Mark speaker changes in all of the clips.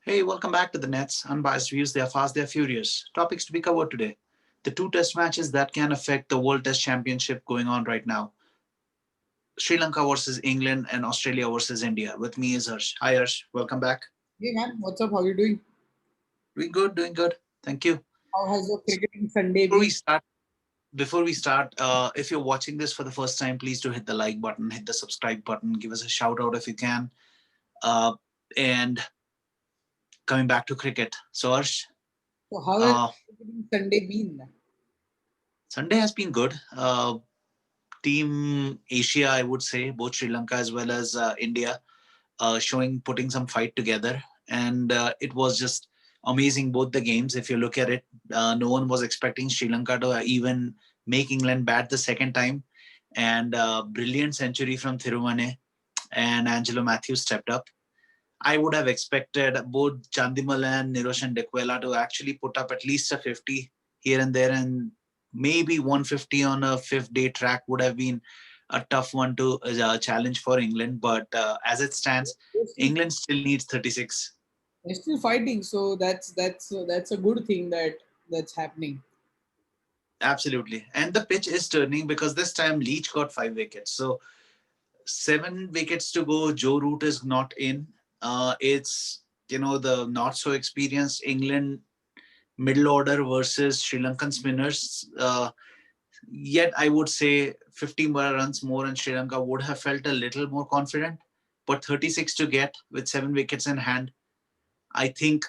Speaker 1: Hey, welcome back to the Nets. Unbiased views, they are fast, they are furious. Topics to be covered today. The two test matches that can affect the World Test Championship going on right now. Sri Lanka versus England and Australia versus India. With me is Harsh. Hi Harsh, welcome back.
Speaker 2: Hey man, what's up? How you doing?
Speaker 1: Doing good, doing good. Thank you.
Speaker 2: How has your
Speaker 1: So
Speaker 2: cricketing Sunday
Speaker 1: before we
Speaker 2: been?
Speaker 1: start, if you're watching this for the first time, please do hit the like button, hit the subscribe button, give us a shout out if you can. Uh, and coming back to cricket. So Harsh,
Speaker 2: So how has
Speaker 1: uh,
Speaker 2: cricketing Sunday been?
Speaker 1: Sunday has been good. Team Asia, I would say, both Sri Lanka as well as India, putting some fight together, and it was just amazing both the games. If you look at it, no one was expecting Sri Lanka to even make England bat the second time, and brilliant century from Thirumane and Angelo Matthews stepped up. I would have expected both Chandimal and Niroshan Dekwela to actually put up at least a 50 here and there, and maybe 150 on a fifth day track would have been a tough one to challenge for England. But as it stands,
Speaker 2: They're still,
Speaker 1: England still needs 36.
Speaker 2: they're still fighting, so that's a good thing that's happening.
Speaker 1: Absolutely. And the pitch is turning because this time Leach got 5 wickets. So 7 wickets to go. Joe Root is not in. It's the not so experienced England middle order versus Sri Lankan spinners. Yet I would say 50 more runs more and Sri Lanka would have felt a little more confident. But 36 to get with 7 wickets in hand, I think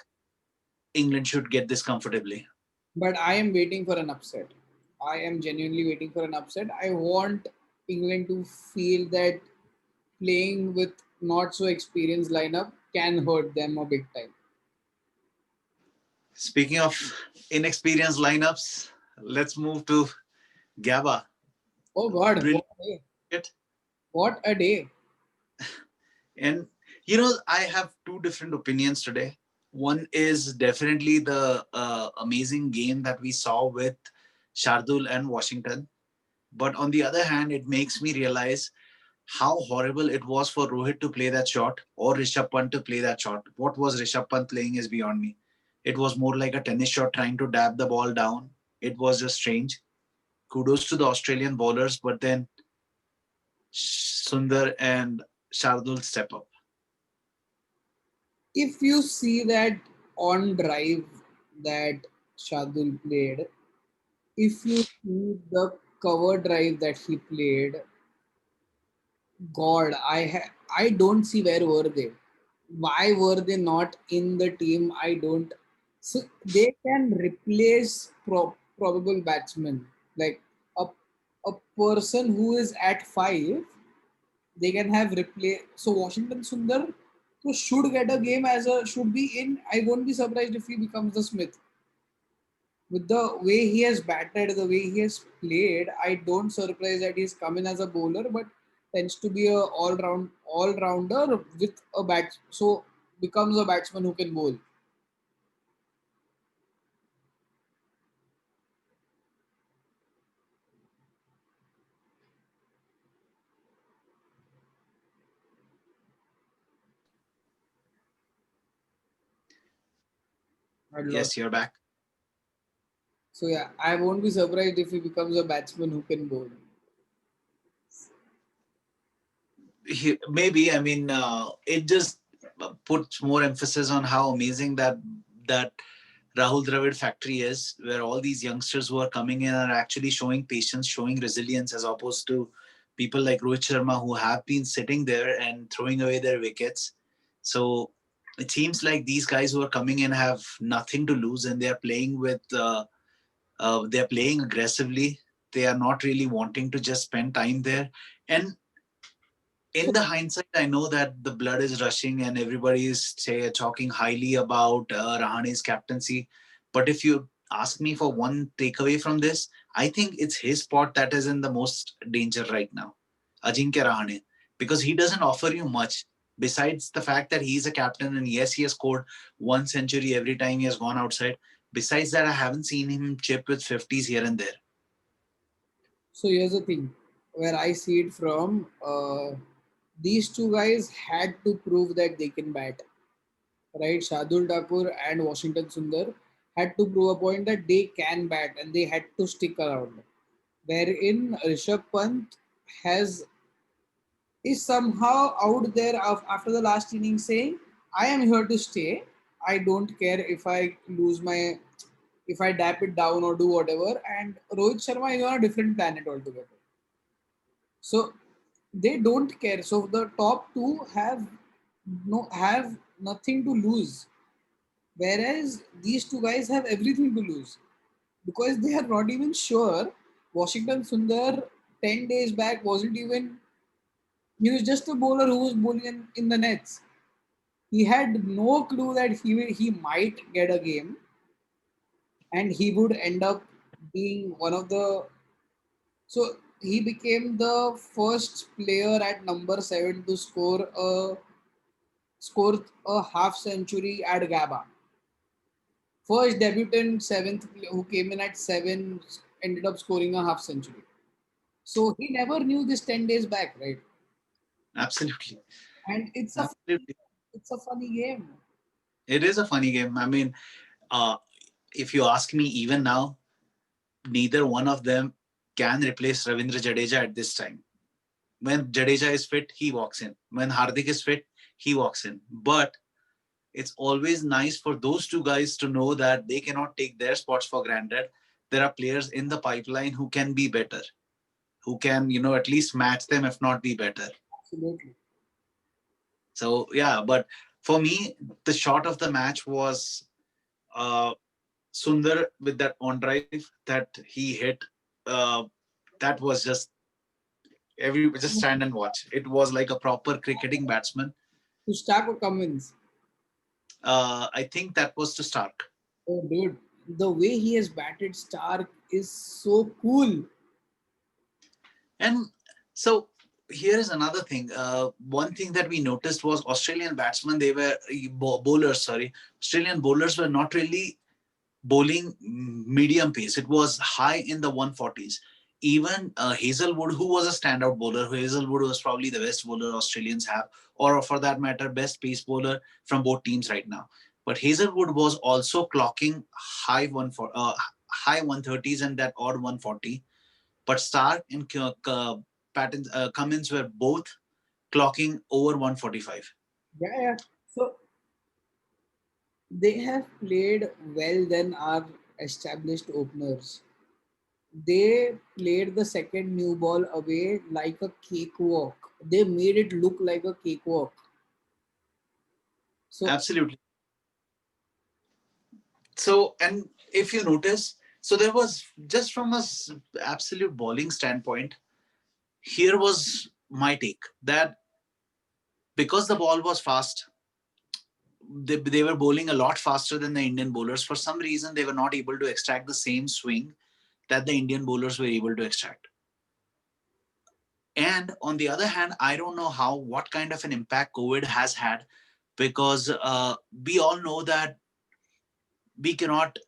Speaker 1: England should get this comfortably.
Speaker 2: But I am waiting for an upset. I am genuinely waiting for an upset. I want England to feel that playing with not so experienced lineup can hurt them a big time.
Speaker 1: Speaking of inexperienced lineups, let's move to Gabba.
Speaker 2: Oh God,
Speaker 1: Brilliant.
Speaker 2: what a day! What a day!
Speaker 1: And I have two different opinions today. One is definitely the amazing game that we saw with Shardul and Washington. But on the other hand, it makes me realize how horrible it was for Rohit to play that shot or Rishabh Pant to play that shot. What was Rishabh Pant playing is beyond me. It was more like a tennis shot trying to dab the ball down. It was just strange. Kudos to the Australian bowlers, but then Sundar and Shardul step up.
Speaker 2: If you see that on drive that Shardul played, if you see the cover drive that he played, God, I don't see where were they. Why were they not in the team? I don't. So they can replace probable batsmen like a a person who is at five. They can have replay. So Washington Sundar so should get a game as a should be in. I won't be surprised if he becomes the Smith with the way he has batted, the way he has played, I don't surprise that he's come in as a bowler, but tends to be a all rounder with a bat. So becomes a batsman who can bowl. I lost.
Speaker 1: Yes, you're back.
Speaker 2: So yeah, I won't be surprised if he becomes a batsman who can bowl.
Speaker 1: Maybe, I mean, it just puts more emphasis on how amazing that Rahul Dravid factory is, where all these youngsters who are coming in are actually showing patience, showing resilience, as opposed to people like Rohit Sharma who have been sitting there and throwing away their wickets. So it seems like these guys who are coming in have nothing to lose, and they're playing aggressively. They are not really wanting to just spend time there. And
Speaker 2: So
Speaker 1: in the hindsight, I know that the blood is rushing and everybody is talking highly about Rahane's captaincy. But if you ask me for one takeaway from this, I think it's his spot that is in the most danger right now, Ajinkya Rahane, because he doesn't offer you much besides the fact that he's a captain and yes, he has scored 1 century every time he has gone outside. Besides that, I haven't seen him chip with 50s here and there.
Speaker 2: so here's the thing, where I see it from. These two guys had to prove that they can bat. right? Shardul Thakur and Washington Sundar had to prove a point that they can bat and they had to stick around. Wherein Rishabh Pant has is somehow out there after the last inning saying, I am here to stay. I don't care if I lose my, if I dap it down or do whatever. And Rohit Sharma is on a different planet altogether. So they don't care. So the top two have nothing to lose. Whereas these two guys have everything to lose because they are not even sure. Washington Sundar 10 days back wasn't even, he was just a bowler who was bowling in the nets. He had no clue that he might get a game and he would end up being one of the. So he became the first player at number 7 to score a half century at Gabba. First debutant seventh who came in at 7 ended up scoring a half century. So he never knew this 10 days back, right?
Speaker 1: Absolutely.
Speaker 2: And
Speaker 1: Absolutely.
Speaker 2: it's a funny game.
Speaker 1: It is a funny game. I mean, uh, if you ask me, even now, neither one of them can replace Ravindra Jadeja at this time. When Jadeja is fit, he walks in. When Hardik is fit, he walks in. But it's always nice for those two guys to know that they cannot take their spots for granted. There are players in the pipeline who can be better, who can, at least match them, if not be better.
Speaker 2: Absolutely.
Speaker 1: So, yeah, but for me, the shot of the match was uh, Sundar with that on drive that he hit. Uh, that was just stand and watch. It was like a proper cricketing batsman.
Speaker 2: To Stark or Cummins.
Speaker 1: I think that was to Stark.
Speaker 2: Oh, dude, the way he has batted Stark is so cool.
Speaker 1: And so here is another thing. One thing that we noticed was Australian batsmen, they were bowlers, sorry. Australian bowlers were not really bowling medium pace. It was high in the 140s. Even Hazelwood, who was a standout bowler, Hazelwood was probably the best bowler Australians have, or for that matter, best pace bowler from both teams right now. But Hazelwood was also clocking high 130s and that odd 140. But Stark and Cummins were both clocking over 145.
Speaker 2: Yeah, yeah. So they have played well than our established openers. They played the second new ball away like a cakewalk. They made it look like a cakewalk. So
Speaker 1: Absolutely. So, and if you notice, so there was just from a absolute bowling standpoint, here was my take that because the ball was fast, they were bowling a lot faster than the Indian bowlers. For some reason, they were not able to extract the same swing that the Indian bowlers were able to extract. And on the other hand, I don't know what kind of an impact COVID has had because we all know that we cannot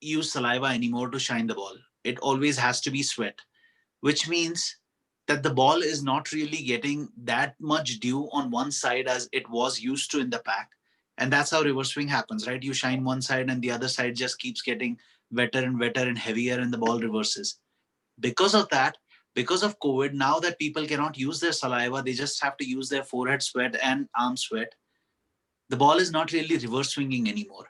Speaker 1: use saliva anymore to shine the ball. It always has to be sweat, which means that the ball is not really getting that much dew on one side as it was used to in the pack. And that's how reverse swing happens, right? You shine one side and the other side just keeps getting wetter and wetter and heavier, and the ball reverses. Because of that, because of COVID, now that people cannot use their saliva, they just have to use their forehead sweat and arm sweat. The ball is not really reverse swinging anymore.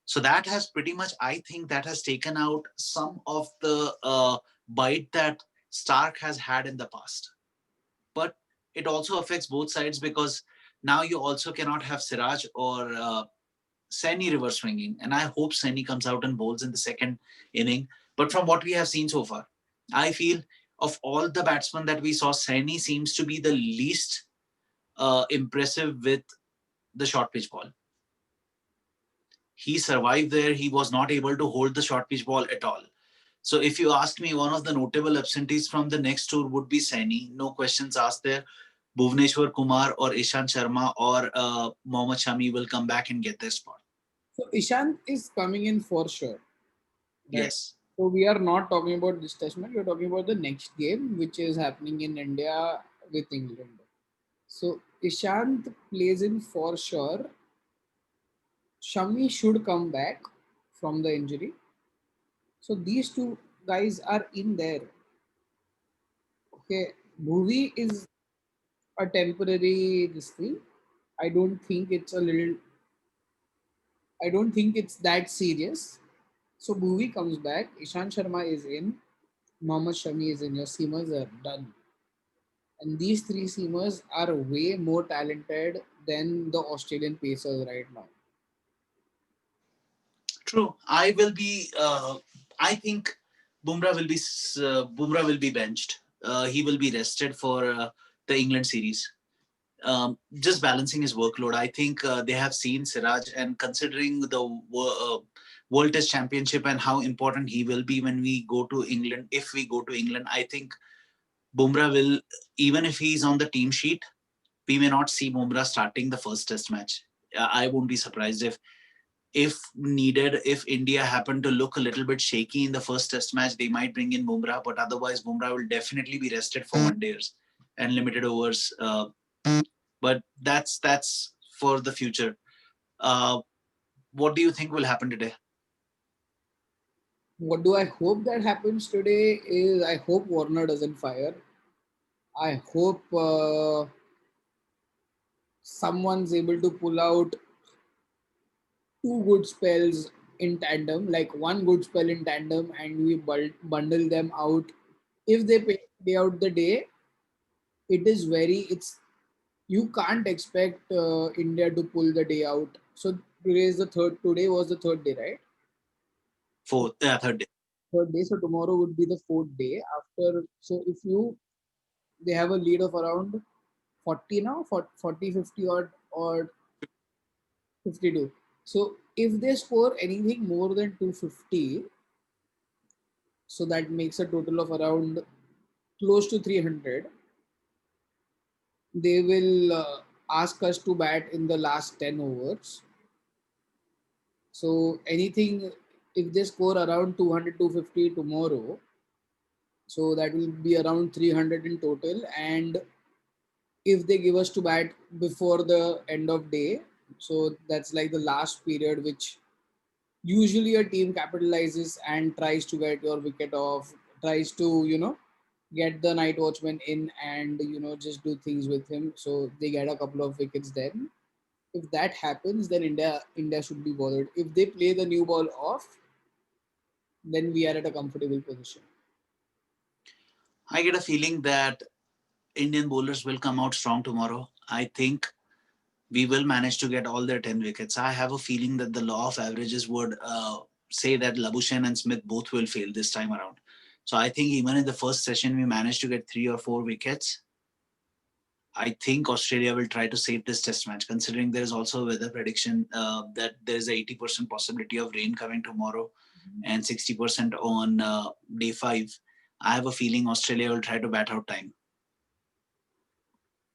Speaker 1: So that has pretty much, I think, that has taken out some of the bite that Stark has had in the past. But it also affects both sides because now you also cannot have Siraj or Saini reverse swinging. And I hope Saini comes out and bowls in the second inning. But from what we have seen so far, I feel of all the batsmen that we saw, Saini seems to be the least impressive with the short pitch ball. He survived there. He was not able to hold the short pitch ball at all. So if you ask me, one of the notable absentees from the next tour would be Saini. No questions asked there. Bhuvneshwar Kumar or Ishant Sharma or Mohammad Shami will come back and get their spot.
Speaker 2: so Ishant is coming in for sure. Right.
Speaker 1: Yes,
Speaker 2: So we are not talking about this test match. We're talking about the next game, which is happening in India with England. So Ishant plays in for sure. Shami should come back from the injury. So these two guys are in there. Okay, Bhuvi is a temporary this thing. I don't think it's a little. I don't think it's that serious. So Bhuvi comes back. Ishan Sharma is in. Mohammad Shami is in. Your seamers are done. And these three seamers are way more talented than the Australian Pacers right now.
Speaker 1: True. I will be. I think Bumrah will be benched. He will be rested for the England series. Just balancing his workload. I think they have seen Siraj, and considering the World Test Championship and how important he will be when we go to England, if we go to England, I think Bumrah will, even if he's on the team sheet, we may not see Bumrah starting the first Test match. I won't be surprised if needed, if India happen to look a little bit shaky in the first Test match, they might bring in Bumrah. But otherwise, Bumrah will definitely be rested for one days and limited overs. But that's for the future. Uh, what do you think will happen today?
Speaker 2: What do I hope that happens today is I hope Warner doesn't fire. I hope someone's able to pull out two good spells in tandem, like one good spell in tandem, and we bundle them out. If they pay out the day, it is very, it's, you can't expect India to pull the day out. So today is the third, today was the third day, right?
Speaker 1: Fourth, third day.
Speaker 2: Third day, so tomorrow would be the fourth day after. So if you, they have a lead of around 40 now, 40, 50 or 52. So if they score anything more than 250, so that makes a total of around close to 300. They will ask us to bat in the last 10 overs. So anything, if they score around 200, 250 tomorrow, so that will be around 300 in total. And if they give us to bat before the end of day, so that's like the last period, which usually a team capitalizes and tries to get your wicket off, tries to, get the night watchman in and, just do things with him. So they get a couple of wickets then. If that happens, then India should be bothered. If they play the new ball off, then we are at a comfortable position.
Speaker 1: I get a feeling that Indian bowlers will come out strong tomorrow. I think we will manage to get all their 10 wickets. I have a feeling that the law of averages would say that Labuschagne and Smith both will fail this time around. So I think even in the first session, we managed to get 3 or 4 wickets. I think Australia will try to save this test match, considering there is also a weather prediction that there is a 80% possibility of rain coming tomorrow and 60% on day 5. I have a feeling Australia will try to bat out time.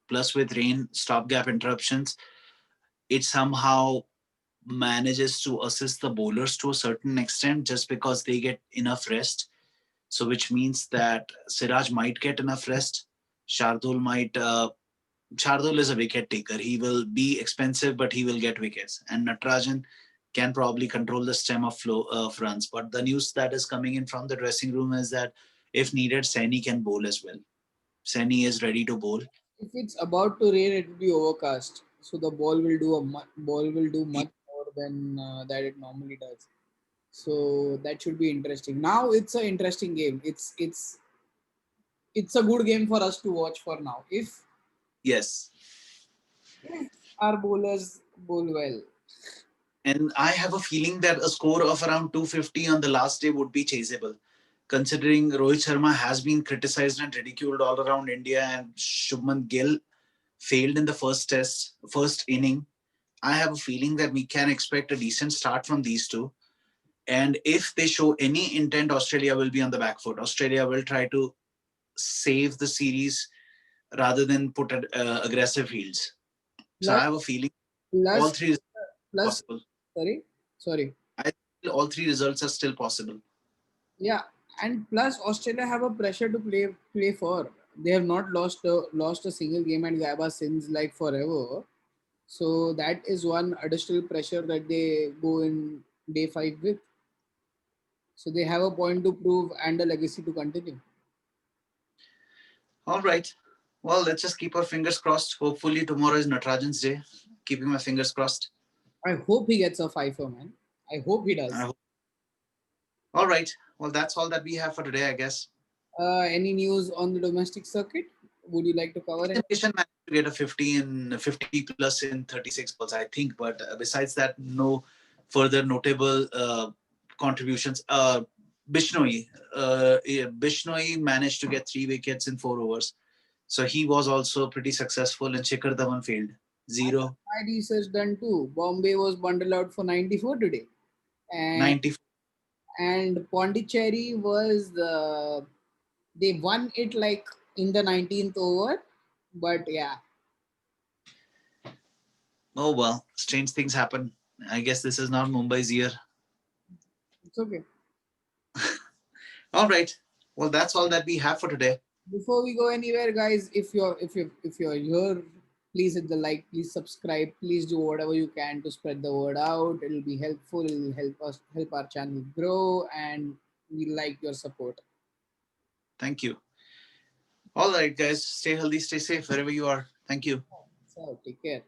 Speaker 1: Plus, with rain, stopgap interruptions, it somehow manages to assist the bowlers to a certain extent just because they get enough rest. So, which means that Siraj might get enough rest. Shardul might. Shardul is a wicket taker. He will be expensive, but he will get wickets. And Natarajan can probably control the stem of flow of runs. But the news that is coming in from the dressing room is that if needed, Saini can bowl as well. Saini is ready to bowl.
Speaker 2: If it's about to rain, it will be overcast, so the ball will do much more than that it normally does. So that should be interesting. Now it's an interesting game. It's a good game for us to watch for now.
Speaker 1: Yes.
Speaker 2: If our bowlers bowl well,
Speaker 1: And I have a feeling that a score of around 250 on the last day would be chaseable, considering Rohit Sharma has been criticized and ridiculed all around India, and Shubman Gill failed in the first inning. I have a feeling that we can expect a decent start from these two. And if they show any intent, Australia will be on the back foot. Australia will try to save the series rather than put aggressive fields. So I
Speaker 2: plus
Speaker 1: have a feeling all
Speaker 2: plus
Speaker 1: three is
Speaker 2: plus
Speaker 1: possible.
Speaker 2: sorry.
Speaker 1: I feel all three results are still possible.
Speaker 2: Yeah, and plus Australia have a pressure to play for. They have not lost a single game at Gabba since like forever. So that is one additional pressure that they go in day five with. So they have a point to prove and a legacy to continue.
Speaker 1: All right. Well, let's just keep our fingers crossed. Hopefully, tomorrow is Natarajan's day. Keeping my fingers crossed.
Speaker 2: I hope he gets a fifer, man. I hope he
Speaker 1: I
Speaker 2: does.
Speaker 1: hope. All right. Well, that's all that we have for today, I guess.
Speaker 2: Any news on the domestic circuit? Would you like to cover
Speaker 1: Ethan
Speaker 2: any?
Speaker 1: Kishan managed to get a 50 plus in 36 balls, I think. But besides that, no further notable contributions. Bishnoi managed to get 3 wickets in 4 overs. So he was also pretty successful, and Shikhar Dhawan failed.
Speaker 2: I got
Speaker 1: Zero,
Speaker 2: my research done too. Bombay was bundled out for 94 today, and
Speaker 1: 90.
Speaker 2: Pondicherry was they won it like in the 19th over, but yeah,
Speaker 1: Oh, well, strange things happen. I guess this is not Mumbai's year.
Speaker 2: it's okay.
Speaker 1: All right. Well, that's all that we have for today.
Speaker 2: Before we go anywhere, guys, if you're here, please hit the like, please subscribe, please do whatever you can to spread the word out. It'll be helpful. It'll help our channel grow, and we like your support.
Speaker 1: Thank you. All right, guys. Stay healthy, stay safe wherever you are. Thank you.
Speaker 2: So take care.